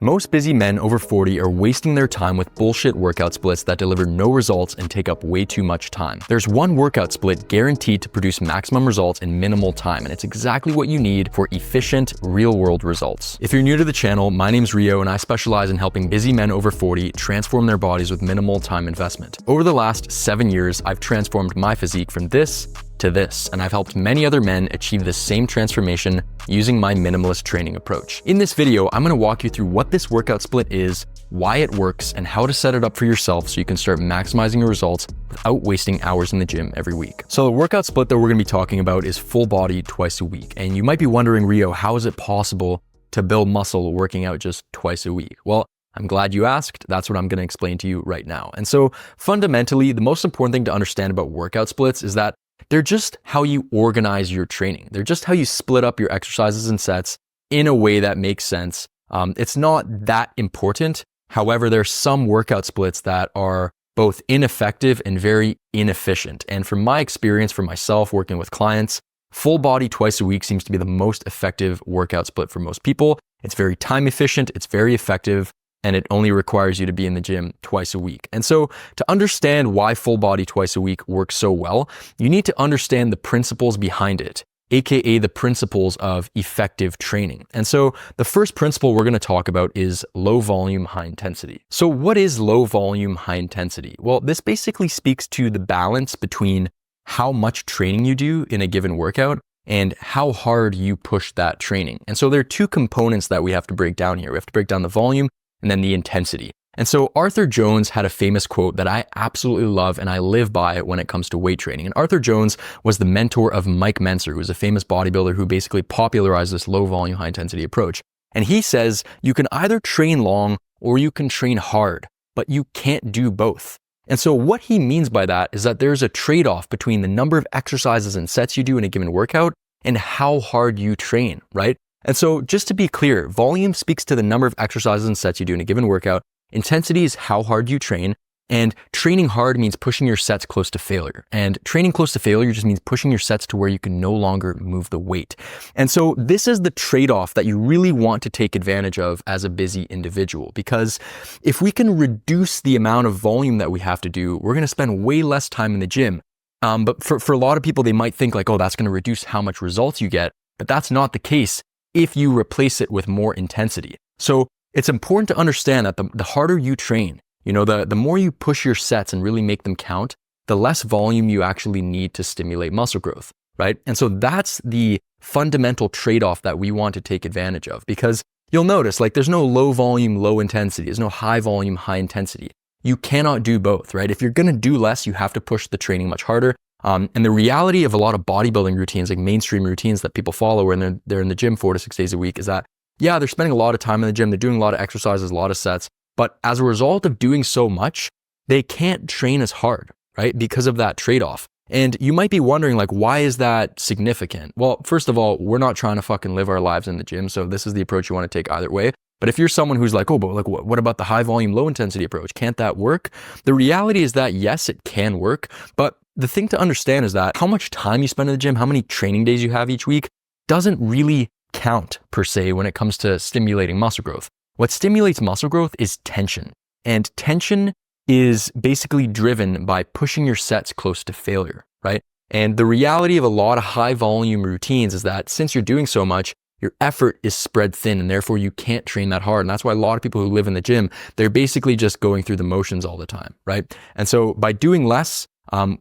Most busy men over 40 are wasting their time with bullshit workout splits that deliver no results and take up way too much time. There's one workout split guaranteed to produce maximum results in minimal time, and it's exactly what you need for efficient, real-world results. If you're new to the channel, my name's Rio, and I specialize in helping busy men over 40 transform their bodies with minimal time investment. Over the last 7 years, I've transformed my physique from this to this, and I've helped many other men achieve the same transformation using my minimalist training approach. In this video, I'm gonna walk you through what this workout split is, why it works, and how to set it up for yourself so you can start maximizing your results without wasting hours in the gym every week. So the workout split that we're gonna be talking about is full body twice a week. And you might be wondering, Rio, how is it possible to build muscle working out just twice a week? Well, I'm glad you asked. That's what I'm gonna explain to you right now. And so fundamentally, the most important thing to understand about workout splits is that they're just how you organize your training. They're just how you split up your exercises and sets in a way that makes sense. It's not that important. However, there's some workout splits that are both ineffective and very inefficient. And from my experience, for myself working with clients, full body twice a week seems to be the most effective workout split for most people. It's very time efficient, it's very effective, and it only requires you to be in the gym twice a week. And so to understand why full body twice a week works so well, you need to understand the principles behind it, AKA the principles of effective training. And so the first principle we're gonna talk about is low volume, high intensity. So what is low volume, high intensity? Well, this basically speaks to the balance between how much training you do in a given workout and how hard you push that training. And so there are two components that we have to break down here. We have to break down the volume and then the intensity. And so Arthur Jones had a famous quote that I absolutely love and I live by when it comes to weight training. And Arthur Jones was the mentor of Mike Mentzer, who was a famous bodybuilder who basically popularized this low volume, high intensity approach. And he says, you can either train long or you can train hard, but you can't do both. And so what he means by that is that there's a trade-off between the number of exercises and sets you do in a given workout and how hard you train, right? And so just to be clear, volume speaks to the number of exercises and sets you do in a given workout. Intensity is how hard you train, and training hard means pushing your sets close to failure. And training close to failure just means pushing your sets to where you can no longer move the weight. And so this is the trade-off that you really want to take advantage of as a busy individual, because if we can reduce the amount of volume that we have to do, we're gonna spend way less time in the gym. But for a lot of people, they might think like, oh, that's gonna reduce how much results you get, but that's not the case if you replace it with more intensity. So it's important to understand that the harder you train, the more you push your sets and really make them count, the less volume you actually need to stimulate muscle growth, right? And so that's the fundamental trade-off that we want to take advantage of, because you'll notice like there's no low volume, low intensity. There's no high volume, high intensity. You cannot do both, right? If you're gonna do less, you have to push the training much harder. And the reality of a lot of bodybuilding routines, like mainstream routines that people follow when they're in the gym 4 to 6 days a week, is that, yeah, they're spending a lot of time in the gym, they're doing a lot of exercises, a lot of sets, but as a result of doing so much, they can't train as hard, right? Because of that trade-off. And you might be wondering, like, why is that significant? Well, first of all, we're not trying to fucking live our lives in the gym, so this is the approach you want to take either way. But if you're someone who's like, oh, but like, what about the high volume, low intensity approach? Can't that work? The reality is that yes, it can work, but the thing to understand is that how much time you spend in the gym, how many training days you have each week doesn't really count per se when it comes to stimulating muscle growth. What stimulates muscle growth is tension. And tension is basically driven by pushing your sets close to failure, right? And the reality of a lot of high volume routines is that since you're doing so much, your effort is spread thin and therefore you can't train that hard. And that's why a lot of people who live in the gym, they're basically just going through the motions all the time, right? And so by doing less,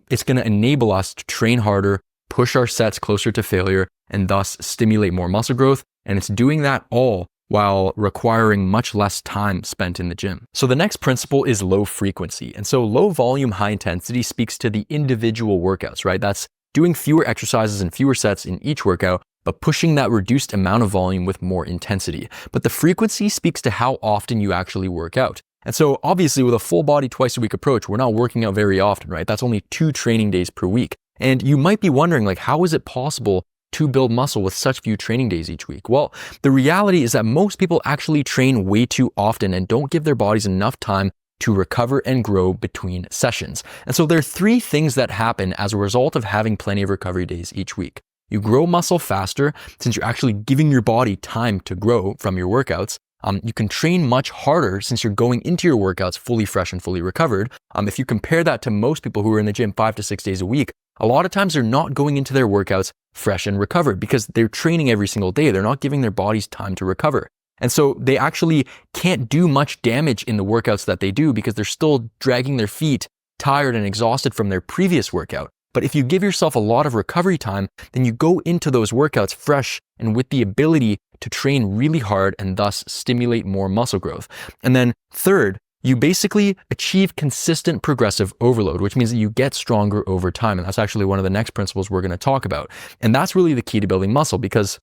it's gonna enable us to train harder, push our sets closer to failure, and thus stimulate more muscle growth. And it's doing that all while requiring much less time spent in the gym. So the next principle is low frequency. And so low volume, high intensity speaks to the individual workouts, right? That's doing fewer exercises and fewer sets in each workout, but pushing that reduced amount of volume with more intensity. But the frequency speaks to how often you actually work out. And so obviously with a full body twice a week approach, we're not working out very often, right? That's only 2 training days per week. And you might be wondering, like, how is it possible to build muscle with such few training days each week? Well, the reality is that most people actually train way too often and don't give their bodies enough time to recover and grow between sessions. And so there are 3 things that happen as a result of having plenty of recovery days each week. You grow muscle faster since you're actually giving your body time to grow from your workouts. You can train much harder since you're going into your workouts fully fresh and fully recovered. If you compare that to most people who are in the gym 5 to 6 days a week, a lot of times they're not going into their workouts fresh and recovered because they're training every single day. They're not giving their bodies time to recover. And so they actually can't do much damage in the workouts that they do because they're still dragging their feet, tired and exhausted from their previous workout. But if you give yourself a lot of recovery time, then you go into those workouts fresh and with the ability to train really hard and thus stimulate more muscle growth. And then third, you basically achieve consistent progressive overload, which means that you get stronger over time. And that's actually one of the next principles we're going to talk about. And that's really the key to building muscle because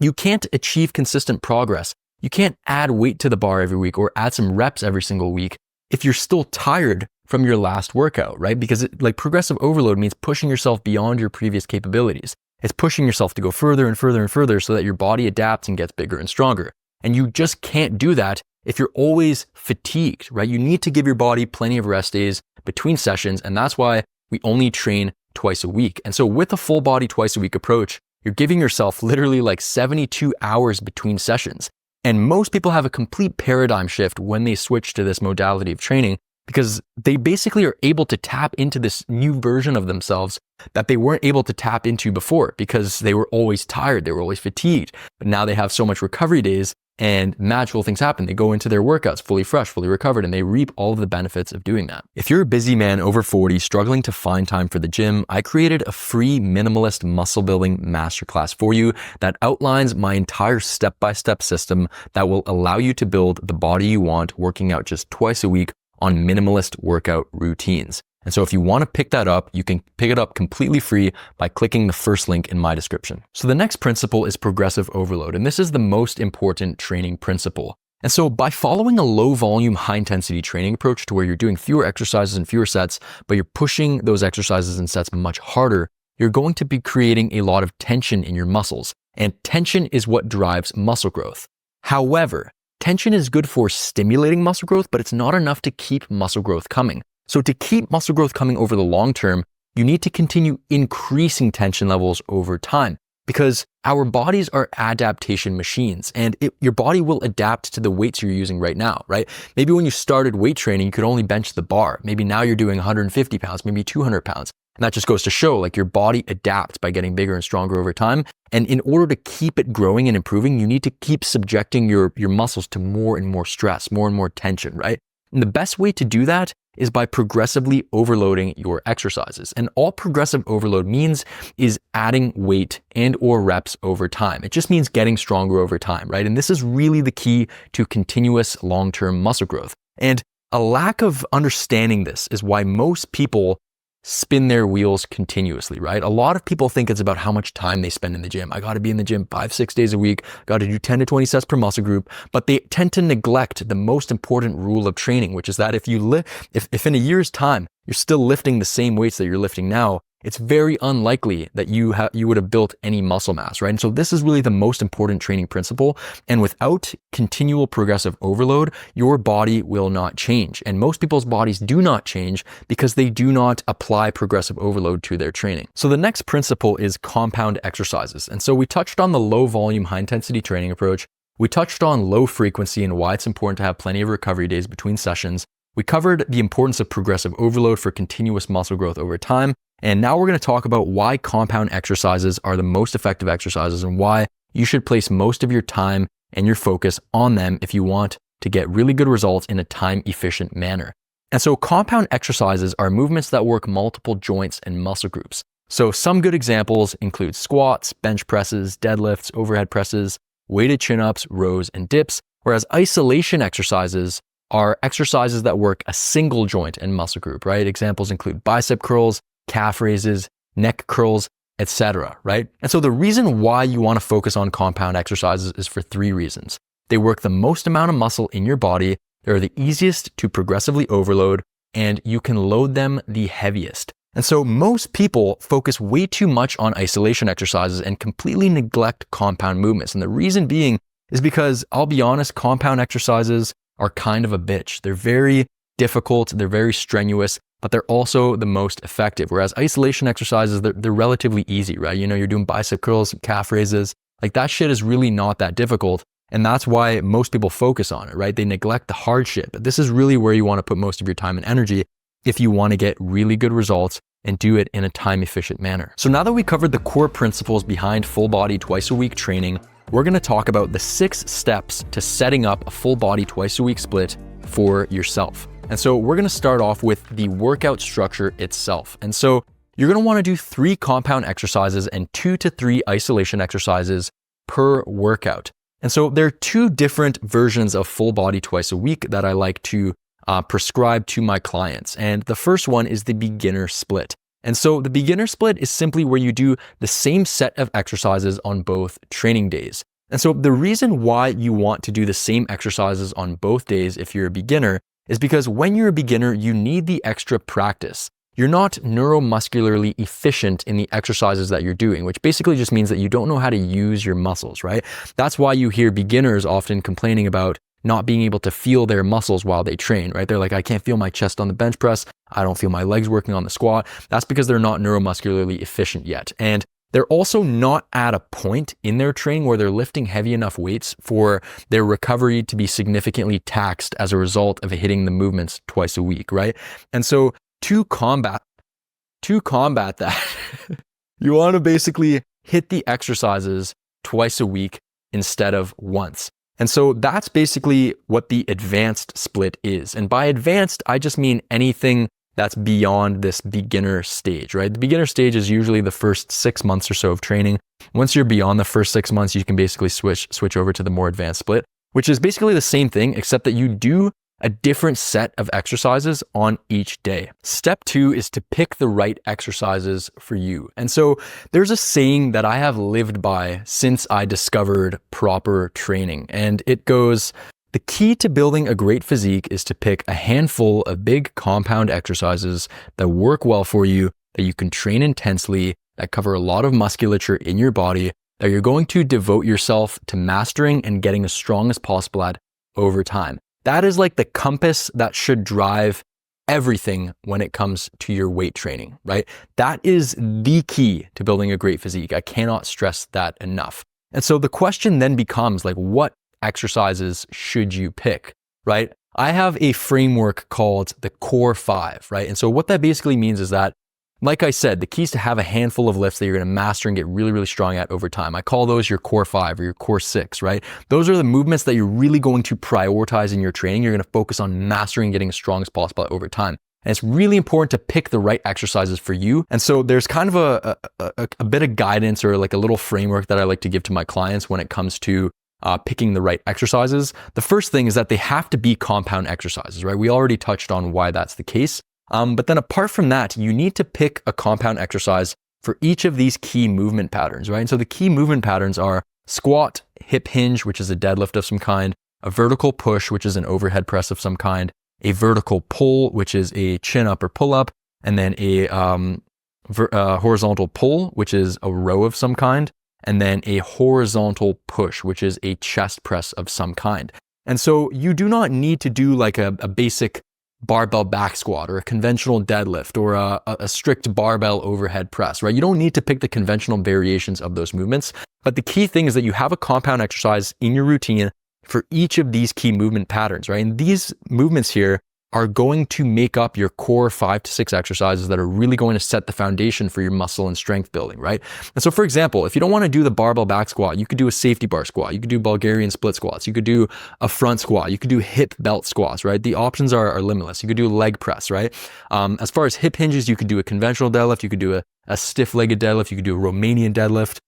you can't achieve consistent progress. You can't add weight to the bar every week or add some reps every single week if you're still tired from your last workout, right? Because progressive overload means pushing yourself beyond your previous capabilities. It's pushing yourself to go further and further and further so that your body adapts and gets bigger and stronger. And you just can't do that if you're always fatigued, right? You need to give your body plenty of rest days between sessions. And that's why we only train twice a week. And so with a full body twice a week approach, you're giving yourself literally like 72 hours between sessions. And most people have a complete paradigm shift when they switch to this modality of training because they basically are able to tap into this new version of themselves that they weren't able to tap into before because they were always tired, they were always fatigued. But now they have so much recovery days and magical things happen. They go into their workouts fully fresh, fully recovered, and they reap all of the benefits of doing that. If you're a busy man over 40 struggling to find time for the gym, I created a free minimalist muscle building masterclass for you that outlines my entire step-by-step system that will allow you to build the body you want working out just twice a week on minimalist workout routines. And so if you want to pick that up, you can pick it up completely free by clicking the first link in my description. So the next principle is progressive overload, and this is the most important training principle. And so by following a low volume, high intensity training approach to where you're doing fewer exercises and fewer sets, but you're pushing those exercises and sets much harder, you're going to be creating a lot of tension in your muscles. And tension is what drives muscle growth. However, tension is good for stimulating muscle growth, but it's not enough to keep muscle growth coming. So to keep muscle growth coming over the long term, you need to continue increasing tension levels over time because our bodies are adaptation machines and your body will adapt to the weights you're using right now, right? Maybe when you started weight training, you could only bench the bar. Maybe now you're doing 150 pounds, maybe 200 pounds. And that just goes to show like your body adapts by getting bigger and stronger over time. And in order to keep it growing and improving, you need to keep subjecting your muscles to more and more stress, more and more tension, right? And the best way to do that is by progressively overloading your exercises. And all progressive overload means is adding weight and or reps over time. It just means getting stronger over time, right? And this is really the key to continuous long-term muscle growth. And a lack of understanding this is why most people spin their wheels continuously, right? A lot of people think it's about how much time they spend in the gym. I got to be in the gym 5-6 days a week, got to do 10 to 20 sets per muscle group, but they tend to neglect the most important rule of training, which is that if in a year's time, you're still lifting the same weights that you're lifting now, it's very unlikely that you would have built any muscle mass, right? And so this is really the most important training principle. And without continual progressive overload, your body will not change. And most people's bodies do not change because they do not apply progressive overload to their training. So the next principle is compound exercises. And so we touched on the low volume, high intensity training approach. We touched on low frequency and why it's important to have plenty of recovery days between sessions. We covered the importance of progressive overload for continuous muscle growth over time. And now we're going to talk about why compound exercises are the most effective exercises and why you should place most of your time and your focus on them if you want to get really good results in a time-efficient manner. And so compound exercises are movements that work multiple joints and muscle groups. So some good examples include squats, bench presses, deadlifts, overhead presses, weighted chin-ups, rows, and dips, whereas isolation exercises are exercises that work a single joint and muscle group, right? Examples include bicep curls, calf raises, neck curls, etc., right? And so the reason why you want to focus on compound exercises is for 3 reasons. They work the most amount of muscle in your body, they're the easiest to progressively overload, and you can load them the heaviest. And so most people focus way too much on isolation exercises and completely neglect compound movements. And the reason being is because, I'll be honest, compound exercises are kind of a bitch. They're very difficult, they're very strenuous, but they're also the most effective. Whereas isolation exercises, they're relatively easy, right? You know, you're doing bicep curls, calf raises, like that shit is really not that difficult. And that's why most people focus on it, right? They neglect the hard shit. But this is really where you want to put most of your time and energy if you want to get really good results and do it in a time efficient manner. So now that we covered the core principles behind full body twice a week training, we're going to talk about the 6 steps to setting up a full body twice a week split for yourself. And so we're going to start off with the workout structure itself. And so you're going to want to do 3 compound exercises and 2 to 3 isolation exercises per workout. And so there are 2 different versions of full body twice a week that I like to prescribe to my clients. And the first one is the beginner split. And so the beginner split is simply where you do the same set of exercises on both training days. And so the reason why you want to do the same exercises on both days if you're a beginner is because when you're a beginner, you need the extra practice. You're not neuromuscularly efficient in the exercises that you're doing, which basically just means that you don't know how to use your muscles, right? That's why you hear beginners often complaining about not being able to feel their muscles while they train, right? They're like, I can't feel my chest on the bench press. I don't feel my legs working on the squat. That's because they're not neuromuscularly efficient yet. And they're also not at a point in their training where they're lifting heavy enough weights for their recovery to be significantly taxed as a result of hitting the movements twice a week, right? And so to combat that, you want to basically hit the exercises twice a week instead of once. And so that's basically what the advanced split is. And by advanced, I just mean anything that's beyond this beginner stage, right? The beginner stage is usually the first 6 months or so of training. Once you're beyond the first 6 months, you can basically switch over to the more advanced split, which is basically the same thing, except that you do a different set of exercises on each day. Step 2 is to pick the right exercises for you. And so there's a saying that I have lived by since I discovered proper training. And it goes, the key to building a great physique is to pick a handful of big compound exercises that work well for you, that you can train intensely, that cover a lot of musculature in your body, that you're going to devote yourself to mastering and getting as strong as possible at over time. That is like the compass that should drive everything when it comes to your weight training, right? That is the key to building a great physique. I cannot stress that enough. And so the question then becomes like, what exercises should you pick, right? I have a framework called the Core 5, right? And so what that basically means is that, like I said, the key is to have a handful of lifts that you're going to master and get really, really strong at over time. I call those your Core 5 or your Core 6, right? Those are the movements that you're really going to prioritize in your training. You're going to focus on mastering, getting as strong as possible over time. And it's really important to pick the right exercises for you. And so there's kind of a bit of guidance or like a little framework that I like to give to my clients when it comes to picking the right exercises. The first thing is that they have to be compound exercises, right? We already touched on why that's the case. But then apart from that, you need to pick a compound exercise for each of these key movement patterns, right? And so the key movement patterns are squat, hip hinge, which is a deadlift of some kind, a vertical push, which is an overhead press of some kind, a vertical pull, which is a chin up or pull up, and then a horizontal pull, which is a row of some kind, and then a horizontal push, which is a chest press of some kind. And so you do not need to do like a basic barbell back squat or a conventional deadlift or a strict barbell overhead press, right? You don't need to pick the conventional variations of those movements. But the key thing is that you have a compound exercise in your routine for each of these key movement patterns, right? And these movements here are going to make up your core 5 to 6 exercises that are really going to set the foundation for your muscle and strength building, right? And so for example, if you don't want to do the barbell back squat, you could do a safety bar squat. You could do Bulgarian split squats. You could do a front squat. You could do hip belt squats, right? The options are limitless. You could do a leg press, right? As far as hip hinges, you could do a conventional deadlift. You could do a stiff-legged deadlift. You could do a Romanian deadlift.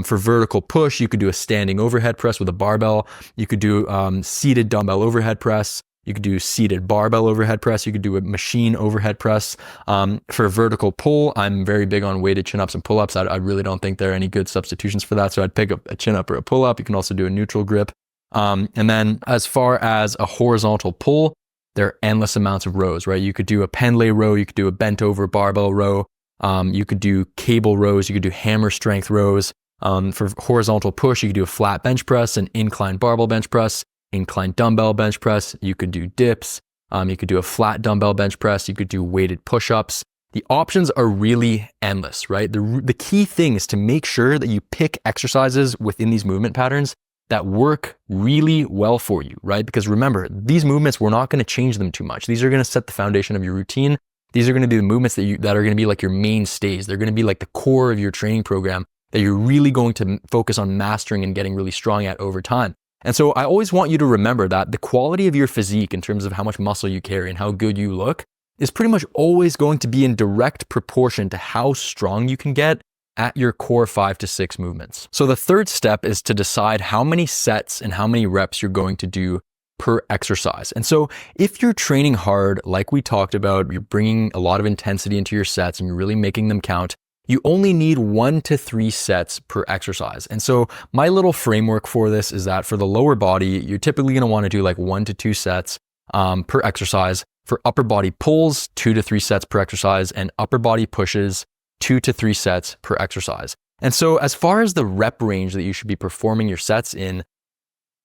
For vertical push, you could do a standing overhead press with a barbell. You could do seated dumbbell overhead press. You could do seated barbell overhead press. You could do a machine overhead press. For vertical pull, I'm very big on weighted chin-ups and pull-ups. I really don't think there are any good substitutions for that. So I'd pick up a chin-up or a pull-up. You can also do a neutral grip. And then as far as a horizontal pull, there are endless amounts of rows, right? You could do a Pendlay row. You could do a bent over barbell row. You could do cable rows. You could do hammer strength rows. For horizontal push, you could do a flat bench press, an incline barbell bench press, incline dumbbell bench press. You could do dips. You could do a flat dumbbell bench press. You could do weighted push-ups. The options are really endless, right? The key thing is to make sure that you pick exercises within these movement patterns that work really well for you, right? Because remember, these movements, we're not going to change them too much. These are going to set the foundation of your routine. These are going to be the movements that are going to be like your mainstays. They're going to be like the core of your training program that you're really going to focus on mastering and getting really strong at over time. And so I always want you to remember that the quality of your physique in terms of how much muscle you carry and how good you look is pretty much always going to be in direct proportion to how strong you can get at your core 5 to 6 movements. So the third step is to decide how many sets and how many reps you're going to do per exercise. And so if you're training hard, like we talked about, you're bringing a lot of intensity into your sets and you're really making them count, you only need 1 to 3 sets per exercise. And so my little framework for this is that for the lower body, you're typically going to want to do like 1 to 2 sets per exercise. For upper body pulls, 2 to 3 sets per exercise, and upper body pushes, 2 to 3 sets per exercise. And so as far as the rep range that you should be performing your sets in,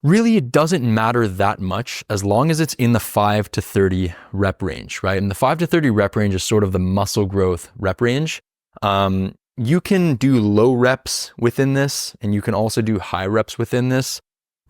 really it doesn't matter that much as long as it's in the 5 to 30 rep range, right? And the 5 to 30 rep range is sort of the muscle growth rep range. You can do low reps within this, and you can also do high reps within this.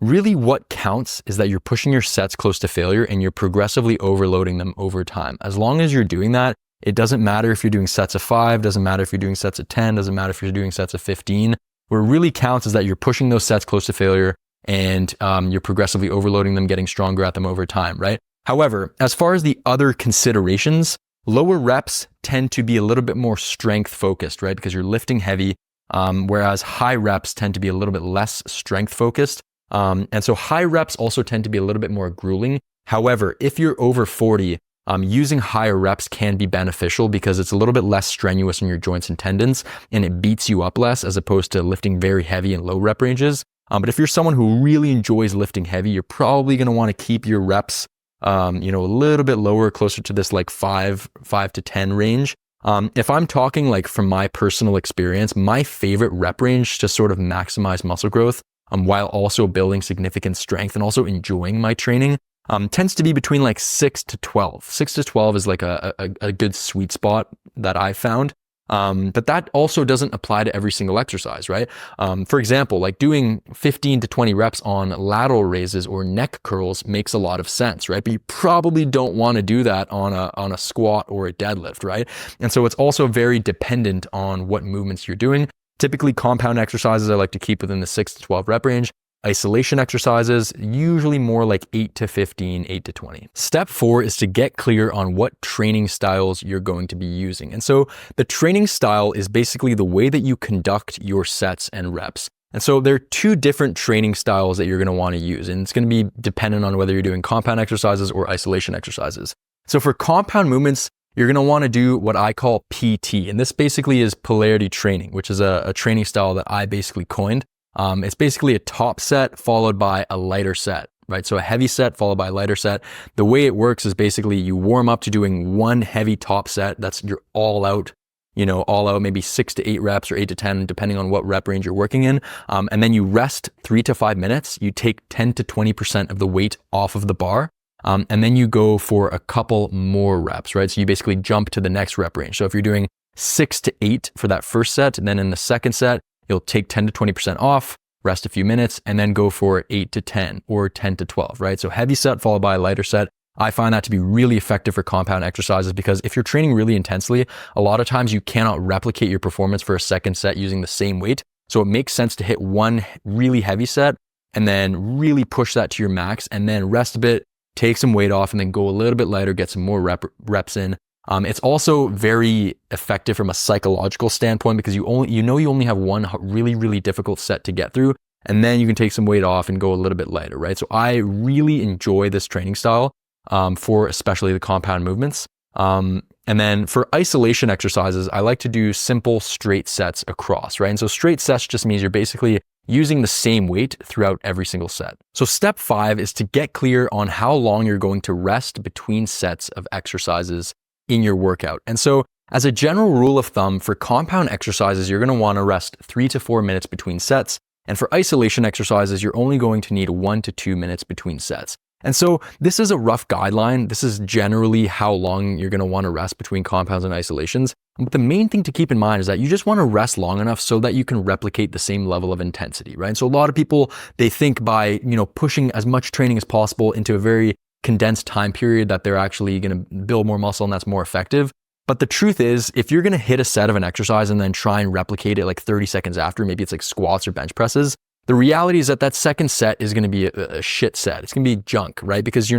Really what counts is that you're pushing your sets close to failure and you're progressively overloading them over time. As long as you're doing that, it doesn't matter if you're doing sets of 5, doesn't matter if you're doing sets of 10, doesn't matter if you're doing sets of 15. What really counts is that you're pushing those sets close to failure and you're progressively overloading them, getting stronger at them over time, right? However, as far as the other considerations, lower reps tend to be a little bit more strength focused, right? Because you're lifting heavy, whereas high reps tend to be a little bit less strength focused. And so high reps also tend to be a little bit more grueling. However, if you're over 40, using higher reps can be beneficial because it's a little bit less strenuous on your joints and tendons and it beats you up less as opposed to lifting very heavy in low rep ranges. But if you're someone who really enjoys lifting heavy, you're probably going to want to keep your reps, a little bit lower, closer to this like 5 to 10 range. If I'm talking like from my personal experience, my favorite rep range to sort of maximize muscle growth, while also building significant strength and also enjoying my training, tends to be between like 6 to 12. 6 to 12 is like a good sweet spot that I found. But that also doesn't apply to every single exercise, right? For example, like doing 15 to 20 reps on lateral raises or neck curls makes a lot of sense, right? But you probably don't want to do that on a squat or a deadlift, right? And so it's also very dependent on what movements you're doing. Typically compound exercises I like to keep within the 6 to 12 rep range. Isolation exercises, usually more like 8 to 15, 8 to 20. Step 4 is to get clear on what training styles you're going to be using. And so the training style is basically the way that you conduct your sets and reps. And so there are 2 different training styles that you're going to want to use. And it's going to be dependent on whether you're doing compound exercises or isolation exercises. So for compound movements, you're going to want to do what I call PT. And this basically is polarity training, which is a training style that I basically coined. It's basically a top set followed by a lighter set, right? So a heavy set followed by a lighter set. The way it works is basically you warm up to doing one heavy top set. That's your all out, maybe 6 to 8 reps or 8 to 10, depending on what rep range you're working in. And then you rest 3 to 5 minutes. You take 10 to 20% of the weight off of the bar. And then you go for a couple more reps, right? So you basically jump to the next rep range. So if you're doing 6 to 8 for that first set, and then in the second set, you'll take 10 to 20% off, rest a few minutes, and then go for 8 to 10 or 10 to 12, right? So heavy set followed by a lighter set. I find that to be really effective for compound exercises because if you're training really intensely, a lot of times you cannot replicate your performance for a second set using the same weight. So it makes sense to hit one really heavy set and then really push that to your max and then rest a bit, take some weight off, and then go a little bit lighter, get some more reps in. It's also very effective from a psychological standpoint because you only have one really, really difficult set to get through, and then you can take some weight off and go a little bit lighter, right? So I really enjoy this training style for especially the compound movements. And then for isolation exercises, I like to do simple straight sets across, right? And so straight sets just means you're basically using the same weight throughout every single set. So step 5 is to get clear on how long you're going to rest between sets of exercises in your workout. And so as a general rule of thumb, for compound exercises, you're going to want to rest 3 to 4 minutes between sets. And for isolation exercises, you're only going to need 1 to 2 minutes between sets. And so this is a rough guideline. This is generally how long you're going to want to rest between compounds and isolations. But the main thing to keep in mind is that you just want to rest long enough so that you can replicate the same level of intensity, right? So a lot of people, they think by, pushing as much training as possible into a very condensed time period that they're actually going to build more muscle and that's more effective. But the truth is, if you're going to hit a set of an exercise and then try and replicate it like 30 seconds after, maybe it's like squats or bench presses, the reality is that second set is going to be a shit set. It's going to be junk, right? Because you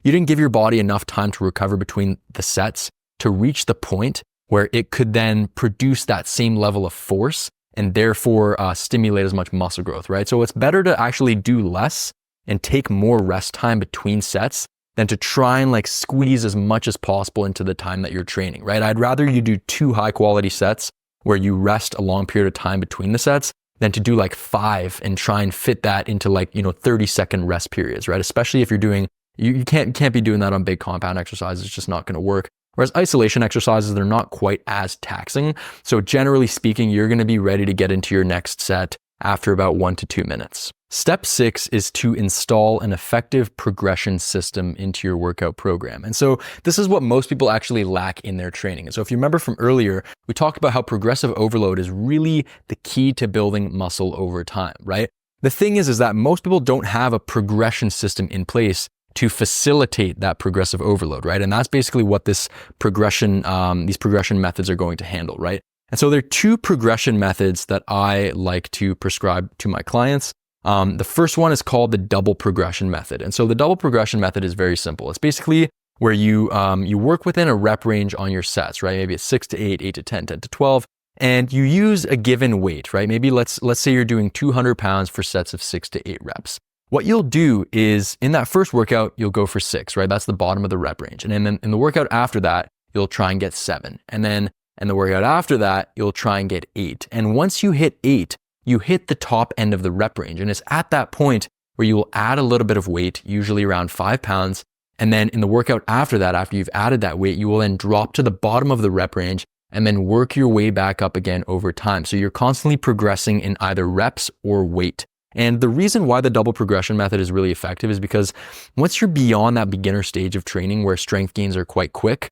didn't give your body enough time to recover between the sets to reach the point where it could then produce that same level of force and therefore stimulate as much muscle growth, right? So it's better to actually do less and take more rest time between sets than to try and like squeeze as much as possible into the time that you're training, right? I'd rather you do 2 high quality sets where you rest a long period of time between the sets than to do like 5 and try and fit that into like, 30-second rest periods, right? Especially if you're doing, you can't be doing that on big compound exercises. It's just not going to work. Whereas isolation exercises, they're not quite as taxing. So generally speaking, you're going to be ready to get into your next set after about 1 to 2 minutes. Step 6 is to install an effective progression system into your workout program. And so this is what most people actually lack in their training. And so if you remember from earlier, we talked about how progressive overload is really the key to building muscle over time, right? The thing is that most people don't have a progression system in place to facilitate that progressive overload, right? And that's basically what this progression, these progression methods are going to handle, right? And so there are 2 progression methods that I like to prescribe to my clients. The first one is called the double progression method. And so the double progression method is very simple. It's basically where you work within a rep range on your sets, right? Maybe it's 6 to 8, 8 to 10, 10 to 12, and you use a given weight, right? Maybe let's say you're doing 200 pounds for sets of 6 to 8 reps. What you'll do is in that first workout, you'll go for 6, right? That's the bottom of the rep range. And then in the workout after that, you'll try and get 7. And then in the workout after that, you'll try and get 8. And once you hit 8, you hit the top end of the rep range. And it's at that point where you will add a little bit of weight, usually around 5 pounds. And then in the workout after that, after you've added that weight, you will then drop to the bottom of the rep range and then work your way back up again over time. So you're constantly progressing in either reps or weight. And the reason why the double progression method is really effective is because once you're beyond that beginner stage of training where strength gains are quite quick,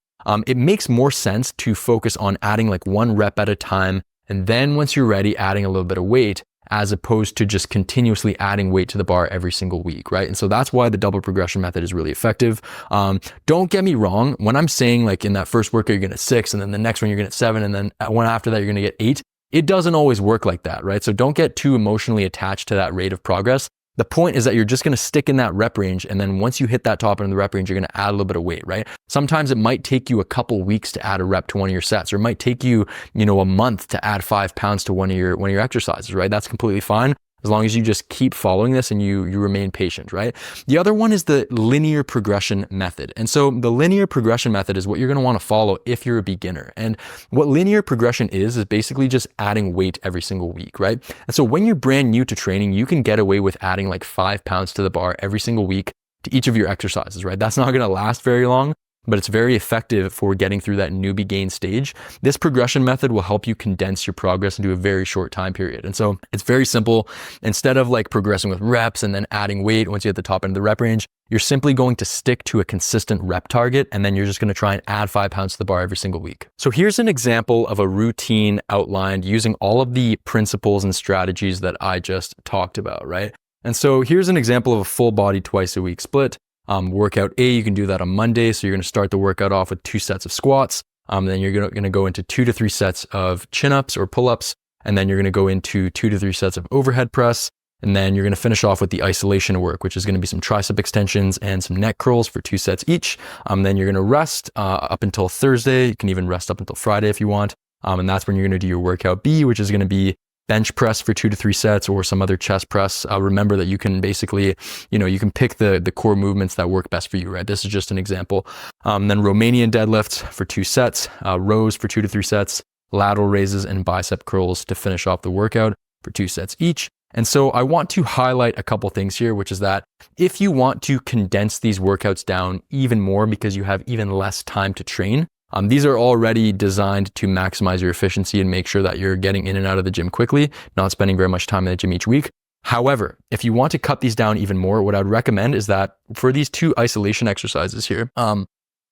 it makes more sense to focus on adding like 1 rep at a time. And then once you're ready, adding a little bit of weight as opposed to just continuously adding weight to the bar every single week, right? And so that's why the double progression method is really effective. Don't get me wrong. When I'm saying like in that first workout, you're going to 6 and then the next one, you're going to 7 and then one after that, you're going to get 8. It doesn't always work like that, right? So don't get too emotionally attached to that rate of progress. The point is that you're just going to stick in that rep range. And then once you hit that top end of the rep range, you're going to add a little bit of weight, right? Sometimes it might take you a couple weeks to add a rep to one of your sets, or it might take you, a month to add 5 pounds to one of your exercises, right? That's completely fine. As long as you just keep following this and you remain patient, right? The other one is the linear progression method. And so the linear progression method is what you're going to want to follow if you're a beginner. And what linear progression is basically just adding weight every single week, right? And so when you're brand new to training, you can get away with adding like 5 pounds to the bar every single week to each of your exercises, right? That's not going to last very long, but it's very effective for getting through that newbie gain stage. This progression method will help you condense your progress into a very short time period. And so it's very simple. Instead of like progressing with reps and then adding weight once you hit the top end of the rep range, you're simply going to stick to a consistent rep target, and then you're just going to try and add 5 pounds to the bar every single week. So here's an example of a routine outlined using all of the principles and strategies that I just talked about, right? And so here's an example of a full body twice a week split. Workout A, you can do that on Monday. So you're going to start the workout off with 2 sets of squats. Then you're going to go into 2 to 3 sets of chin-ups or pull-ups. And then you're going to go into 2 to 3 sets of overhead press. And then you're going to finish off with the isolation work, which is going to be some tricep extensions and some neck curls for 2 sets each. Then you're going to rest up until Thursday. You can even rest up until Friday if you want. And that's when you're going to do your workout B, which is going to be bench press for 2 to 3 sets or some other chest press. Remember that you can basically, you can pick the core movements that work best for you, right? This is just an example. Then Romanian deadlifts for 2 sets, rows for 2 to 3 sets, lateral raises and bicep curls to finish off the workout for 2 sets each. And so I want to highlight a couple things here, which is that if you want to condense these workouts down even more because you have even less time to train, these are already designed to maximize your efficiency and make sure that you're getting in and out of the gym quickly, not spending very much time in the gym each week. However, if you want to cut these down even more, what I'd recommend is that for these 2 isolation exercises here,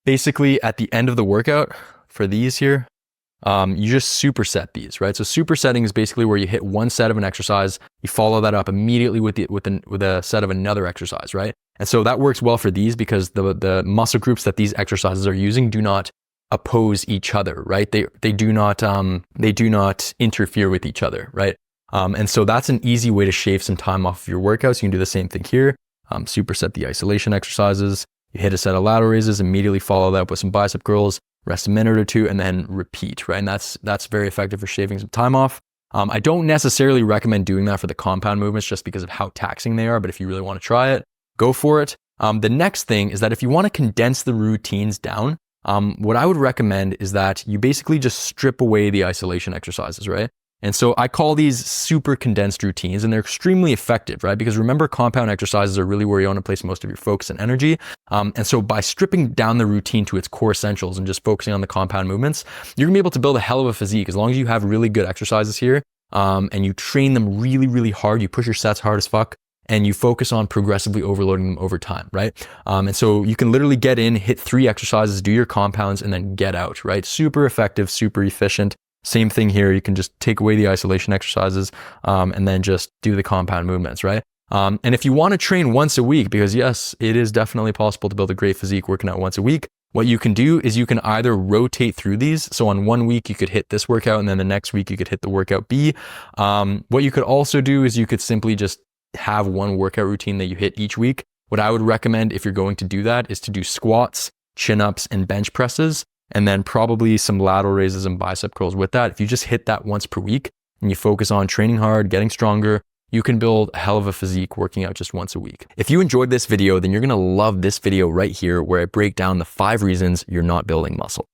basically at the end of the workout for these here, you just superset these, right? So supersetting is basically where you hit one set of an exercise, you follow that up immediately with a set of another exercise, right? And so that works well for these because the muscle groups that these exercises are using do not oppose each other, right? They do not interfere with each other, right? And so that's an easy way to shave some time off of your workouts. You can do the same thing here. Superset the isolation exercises. You hit a set of lateral raises, immediately follow that up with some bicep curls, rest a minute or 2, and then repeat, right? And that's very effective for shaving some time off. I don't necessarily recommend doing that for the compound movements just because of how taxing they are, but if you really want to try it, go for it. The next thing is that if you want to condense the routines down, what I would recommend is that you basically just strip away the isolation exercises, right? And so I call these super condensed routines, and they're extremely effective, right? Because remember, compound exercises are really where you want to place most of your focus and energy. And so by stripping down the routine to its core essentials and just focusing on the compound movements, you're gonna be able to build a hell of a physique as long as you have really good exercises here, and you train them really, really hard. You push your sets hard as fuck, and you focus on progressively overloading them over time, right? And so you can literally get in, hit 3 exercises, do your compounds, and then get out, right? Super effective, super efficient. Same thing here. You can just take away the isolation exercises, and then just do the compound movements, right? And if you want to train once a week, because yes, it is definitely possible to build a great physique working out once a week, what you can do is you can either rotate through these. So on one week, you could hit this workout, and then the next week you could hit the workout B. What you could also do is you could simply just have one workout routine that you hit each week. What I would recommend if you're going to do that is to do squats, chin-ups, and bench presses, and then probably some lateral raises and bicep curls with that. If you just hit that once per week and you focus on training hard, getting stronger, you can build a hell of a physique working out just once a week. If you enjoyed this video, then you're gonna love this video right here where I break down the 5 reasons you're not building muscle.